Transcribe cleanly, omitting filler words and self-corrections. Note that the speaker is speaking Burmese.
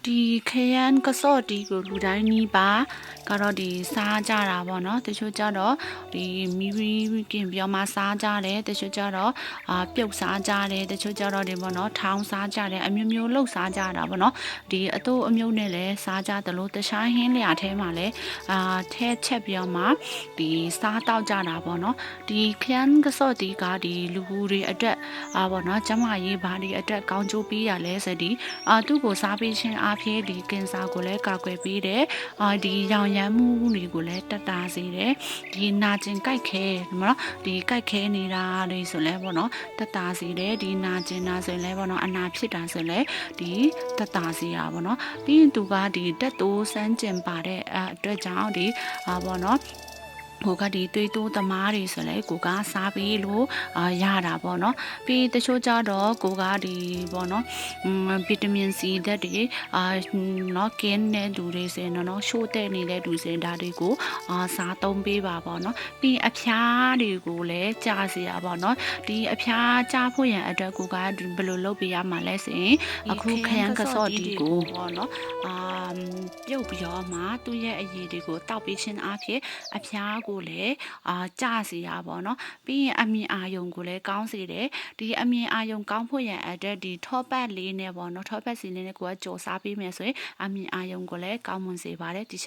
ဒီခရမ်းကစော့တီကိုလူတိုင်းနီးပါကတော့ဒီစားကြတာပေါ့နော်တချို့ကြတော့ဒီမီးကင်ပြောမှစားကြတယ်တချို့ကြတော့ပြုတ်စားကြတယ်တချို့ကြတော့ဒီပေါ့နော်ထောင်းစားကြတယ်အမျိုးမျိုးလှုပ်စားကြတာပေါ့နော်ဒီအတူအမျိုးနဲ့လည်းစားကြတယ်လို့တခြားဟင်းလျာထဲမှာလည်းထဲချက်ပြောမှဒီစားတောက်ကြတာပေါ့နော်ဒီခရမ်းကစော့တီကဒီလူတွေအတွက်ပေါ့နော်ကျမရေးဘာဒီအတွက်ကောင်းကျိုးပေးရလဲဆိုဒီသူ့ကိုစားပေးခြင်းအားဖြင့်ဒီကင်ဆာကိုလည်းကာကွယ်ပေးတယ်ဒီရောင်ရမ်းမှုတွေကိုလည်းတက်တာစေတယ်ဒီနာကျင်ကြိုက်ခဲနော်ဒီကြိုက်ခဲနေတာတွေဆိုလဲပေါ့နော်တက်တာစေတယ်ဒီနာကျင်တာဆိုရင်လည်းပေါ့နော်အနာဖြစ်တာဆိုလဲဒီတက်တာစေရပါတော့ပြီးရင်သူကဒီတက်တိုးစမ်းကျင်ပါတဲ့အတွက်ကြောင့်ဒီပေါ့နော်ကိုကဒီသွေးတိုးသမားတွေဆိုလဲကိုကစားပြီးလို့ရတာပေါ့နော်ပြီးတချို့ကြတော့ကိုကဒီပေါ့နော်ဗီတာမင်စီဓာတ်တွေနော်ကင်းတဲ့လူတွေဆိုရင်နော်ရှိုးတဲ့နေတဲ့လူတွေဒါတွေကိုစားသုံးပေးပါပေါ့နော်ပြီးအဖျားတွေကိုလည်းကြာစီရပါတော့ဒီအဖျားကြာဖို့ရန်အတွက်ကိုကဘယ်လိုလုပ်ပေးရမှာလဲဆိုရင်အခုခရမ်းကစော့ဒီကိုပေါ့နော်ပြုတ်ပြီးတော့မှသူ့ရဲ့အရည်တွေကိုတောက်ပေးခြင်းအဖြစ်အဖျားကိုလည်းကြစီရပါတော့ပြီးရင်အမြင်အာယုံကိုလည်းကောင်းစေတယ်ဒီအမြင်အာယုံကောင်းဖို့ရန်အတွက်ဒီထောပတ်လေးနဲ့ပေါ့နော်ထောပတ်စီလေးနဲ့ကိုကကြော်စားပေးမယ်ဆိုရင်အမြင်အာယုံကိုလည်းကောင်းမွန်စေပါတယ်ဒီချက်